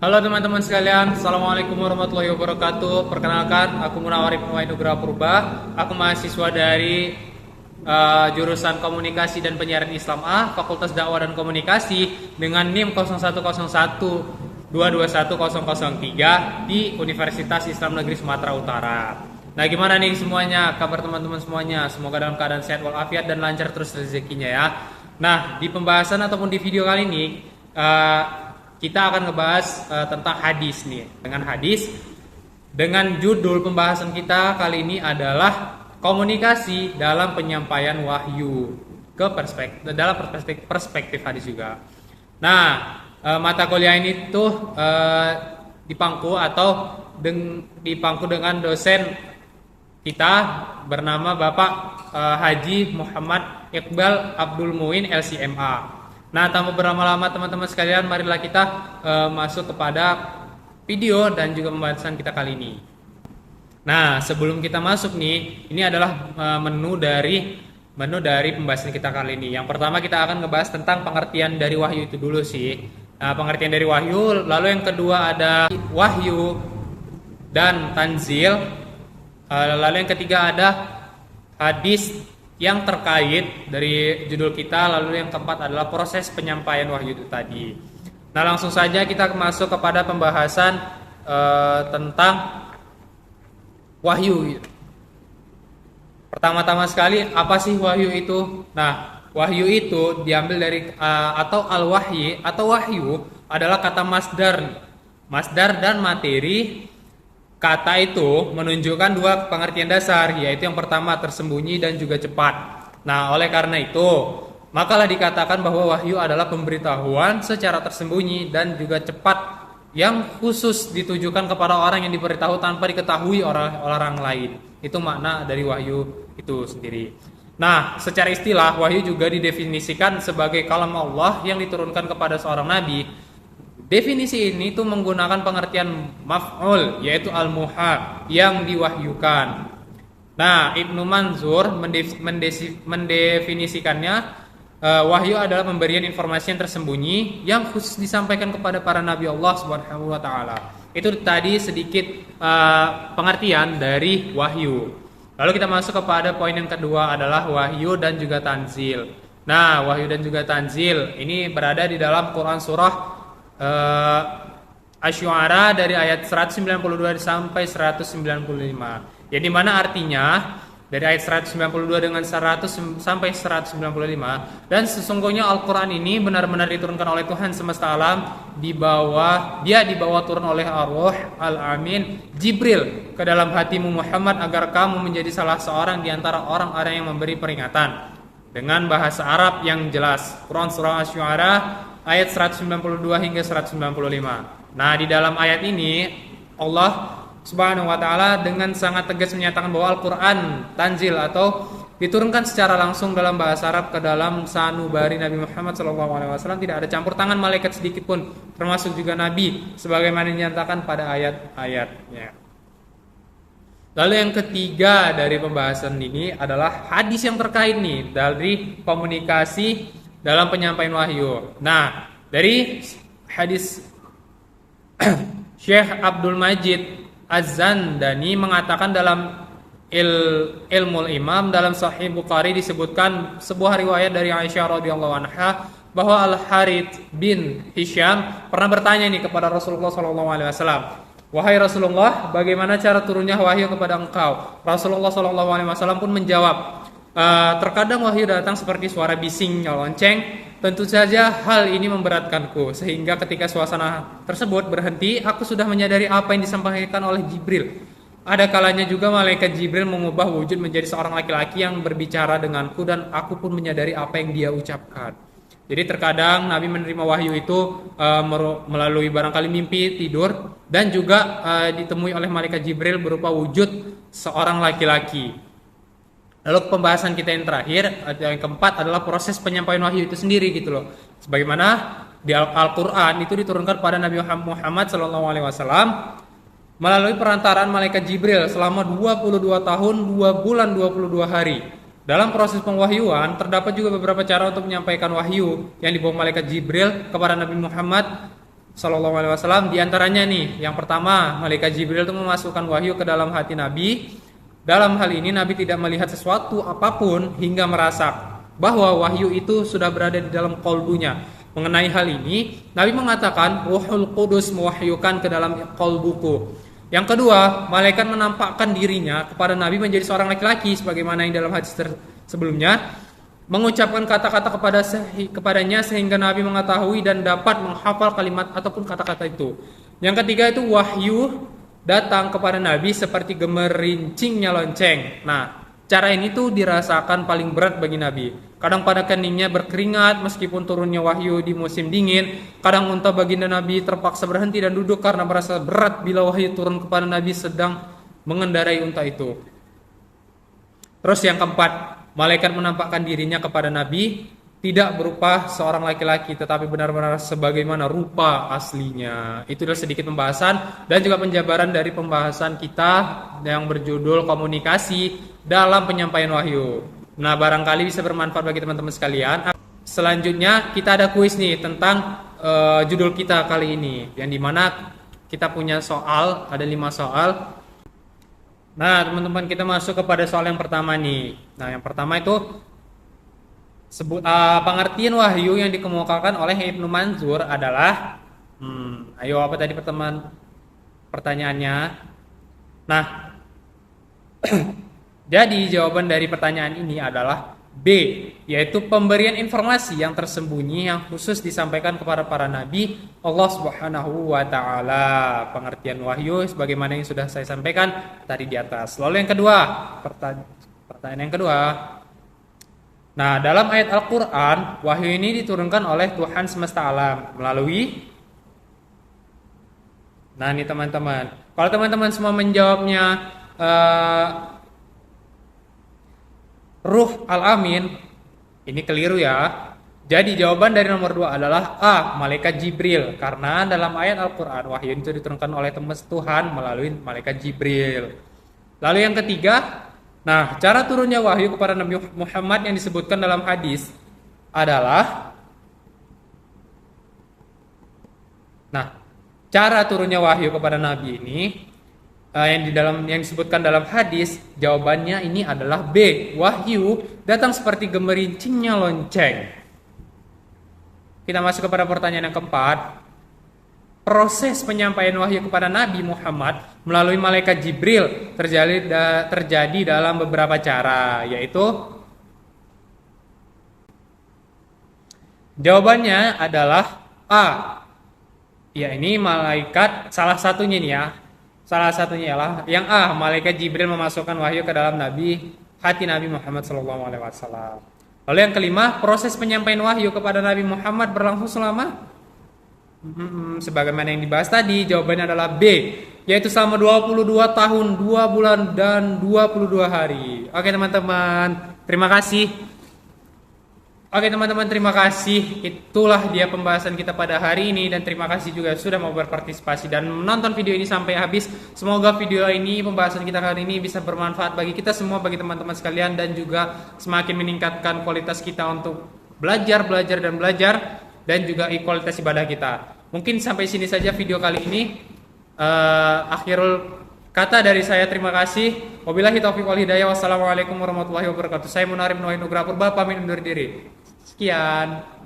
Halo teman-teman sekalian, Assalamualaikum warahmatullahi wabarakatuh. Perkenalkan, aku Munawar Ibnu Nugraha Purba. Aku mahasiswa dari jurusan Komunikasi dan Penyiaran Islam A, Fakultas Dakwah dan Komunikasi dengan NIM 0101221003 di Universitas Islam Negeri Sumatera Utara. Nah, gimana nih semuanya? Kabar teman-teman semuanya? Semoga dalam keadaan sehat walafiat dan lancar terus rezekinya ya. Nah, di pembahasan ataupun di video kali ini kita akan ngebahas tentang hadis nih. Dengan judul pembahasan kita kali ini adalah komunikasi dalam penyampaian wahyu ke perspektif hadis juga. Nah, mata kuliah ini tuh dipangku dengan dosen kita bernama Bapak Haji Muhammad Iqbal Abdul Muin LCMA. Nah, tanpa berlama-lama teman-teman sekalian, marilah kita masuk kepada video dan juga pembahasan kita kali ini. Nah, sebelum kita masuk nih, ini adalah menu dari pembahasan kita kali ini. Yang pertama kita akan ngebahas tentang pengertian dari wahyu itu dulu sih. Nah, pengertian dari wahyu, lalu yang kedua ada wahyu dan tanzil. Lalu yang ketiga ada hadis yang terkait dari judul kita, lalu yang keempat adalah proses penyampaian wahyu itu tadi. Nah, langsung saja kita masuk kepada pembahasan tentang wahyu. Pertama-tama sekali, apa sih wahyu itu? Nah, wahyu itu diambil dari atau al-wahyi atau wahyu adalah kata masdar dan materi. Kata itu menunjukkan dua pengertian dasar, yaitu yang pertama tersembunyi dan juga cepat. Nah, oleh karena itu, makalah dikatakan bahwa wahyu adalah pemberitahuan secara tersembunyi dan juga cepat yang khusus ditujukan kepada orang yang diberitahu tanpa diketahui orang lain. Itu makna dari wahyu itu sendiri. Nah, secara istilah, wahyu juga didefinisikan sebagai kalam Allah yang diturunkan kepada seorang nabi. Definisi ini tuh menggunakan pengertian maf'ul, yaitu al-muha, yang diwahyukan. Nah, Ibnu Manzur mendefinisikannya, wahyu adalah pemberian informasi yang tersembunyi yang khusus disampaikan kepada para nabi Allah Subhanahu wa taala. Itu tadi sedikit pengertian dari wahyu. Lalu kita masuk kepada poin yang kedua adalah wahyu dan juga tanzil. Nah, wahyu dan juga tanzil ini berada di dalam Quran surah Asy-Syu'ara dari ayat 192 sampai 195. Yang dimana artinya dari ayat 192 dengan 100 sampai 195, dan sesungguhnya Al-Qur'an ini benar-benar diturunkan oleh Tuhan semesta alam, dibawa turun oleh Ar-Ruh Al-Amin Jibril ke dalam hatimu Muhammad agar kamu menjadi salah seorang di antara orang-orang yang memberi peringatan dengan bahasa Arab yang jelas. Quran surah Asy-Syu'ara ayat 192 hingga 195. Nah, di dalam ayat ini Allah Subhanahu wa taala dengan sangat tegas menyatakan bahwa Al-Qur'an tanzil atau diturunkan secara langsung dalam bahasa Arab ke dalam sanubari Nabi Muhammad SAW. Tidak ada campur tangan malaikat sedikit pun, termasuk juga Nabi, sebagaimana dinyatakan pada ayat-ayatnya. Lalu yang ketiga dari pembahasan ini adalah hadis yang terkait nih dari komunikasi dalam penyampaian wahyu. Nah, dari hadis Syekh Abdul Majid Az-Zandani mengatakan dalam Ilmul Imam dalam Sahih Bukhari disebutkan sebuah riwayat dari Aisyah radhiyallahu anha bahwa Al-Harits bin Hisham pernah bertanya nih kepada Rasulullah SAW. Wahai Rasulullah, bagaimana cara turunnya wahyu kepada engkau? Rasulullah SAW pun menjawab, terkadang wahyu datang seperti suara bising lonceng. Tentu saja hal ini memberatkanku, sehingga ketika suasana tersebut berhenti, aku sudah menyadari apa yang disampaikan oleh Jibril. Ada kalanya juga malaikat Jibril mengubah wujud menjadi seorang laki-laki yang berbicara denganku, dan aku pun menyadari apa yang dia ucapkan. Jadi terkadang Nabi menerima wahyu itu melalui barangkali mimpi, tidur, dan juga ditemui oleh malaikat Jibril berupa wujud seorang laki-laki. Lalu pembahasan kita yang terakhir, yang keempat adalah proses penyampaian wahyu itu sendiri gitu loh. Sebagaimana di Al-Qur'an itu diturunkan pada Nabi Muhammad SAW melalui perantaraan malaikat Jibril selama 22 tahun, 2 bulan, 22 hari. Dalam proses pengwahyuan terdapat juga beberapa cara untuk menyampaikan wahyu yang dibawa malaikat Jibril kepada Nabi Muhammad Sallallahu Alaihi Wasallam. Di antaranya nih, yang pertama, malaikat Jibril itu memasukkan wahyu ke dalam hati Nabi. Dalam hal ini Nabi tidak melihat sesuatu apapun hingga merasa bahwa wahyu itu sudah berada di dalam kolbunya. Mengenai hal ini, Nabi mengatakan, Ruhul Qudus mewahyukan ke dalam kolbuku. Yang kedua, malaikat menampakkan dirinya kepada Nabi menjadi seorang laki-laki, sebagaimana yang dalam hadis sebelumnya, mengucapkan kata-kata kepadanya sehingga Nabi mengetahui dan dapat menghafal kalimat ataupun kata-kata itu. Yang ketiga itu wahyu datang kepada Nabi seperti gemerincingnya lonceng. Nah, cara ini tuh dirasakan paling berat bagi Nabi. Kadang pada keningnya berkeringat meskipun turunnya wahyu di musim dingin. Kadang unta baginda Nabi terpaksa berhenti dan duduk karena merasa berat bila wahyu turun kepada Nabi sedang mengendarai unta itu. Terus yang keempat, malaikat menampakkan dirinya kepada Nabi tidak berupa seorang laki-laki tetapi benar-benar sebagaimana rupa aslinya. Itu adalah sedikit pembahasan dan juga penjabaran dari pembahasan kita yang berjudul komunikasi dalam penyampaian wahyu. Nah, barangkali bisa bermanfaat bagi teman-teman sekalian. Selanjutnya kita ada kuis nih tentang judul kita kali ini, yang dimana kita punya soal, ada 5 soal. Nah, teman-teman, kita masuk kepada soal yang pertama nih. Nah, yang pertama itu pengertian wahyu yang dikemukakan oleh Ibnu Manzur adalah ayo apa tadi pertanyaannya? Nah, jadi jawaban dari pertanyaan ini adalah B, yaitu pemberian informasi yang tersembunyi yang khusus disampaikan kepada para nabi Allah Subhanahu wa taala. Pengertian wahyu sebagaimana yang sudah saya sampaikan tadi di atas. Lalu yang kedua, pertanyaan yang kedua. Nah, dalam ayat Al-Quran, wahyu ini diturunkan oleh Tuhan semesta alam melalui. Nah, ini teman-teman. Kalau teman-teman semua menjawabnya Ruh Al-Amin, ini keliru ya. Jadi jawaban dari nomor 2 adalah A, malaikat Jibril. Karena dalam ayat Al-Quran, wahyu itu diturunkan oleh Tuhan melalui malaikat Jibril. Lalu yang ketiga, nah, cara turunnya wahyu kepada Nabi Muhammad yang disebutkan dalam hadis adalah, nah, cara turunnya wahyu kepada Nabi ini yang disebutkan dalam hadis, jawabannya ini adalah B, wahyu datang seperti gemerincingnya lonceng. Kita masuk kepada pertanyaan yang keempat. Proses penyampaian wahyu kepada Nabi Muhammad melalui malaikat Jibril terjadi dalam beberapa cara, yaitu jawabannya adalah A. Ya, ini malaikat salah satunya nih ya. Salah satunya ialah yang A, malaikat Jibril memasukkan wahyu ke dalam hati Nabi Muhammad SAW. Lalu yang kelima, proses penyampaian wahyu kepada Nabi Muhammad berlangsung selama sebagaimana yang dibahas tadi, jawabannya adalah B, yaitu selama 22 tahun, 2 bulan dan 22 hari. Oke teman-teman, terima kasih. Terima kasih. Itulah dia pembahasan kita pada hari ini, dan terima kasih juga sudah mau berpartisipasi dan menonton video ini sampai habis. Semoga video ini, pembahasan kita hari ini bisa bermanfaat bagi kita semua, bagi teman-teman sekalian, dan juga semakin meningkatkan kualitas kita untuk belajar dan juga kualitas ibadah kita. Mungkin sampai sini saja video kali ini. Akhirul kata dari saya, terima kasih. Wabillahi taufiq wal hidayah. Wassalamualaikum warahmatullahi wabarakatuh. Saya Munarif Nugraha Purba, pamit undur diri. Sekian.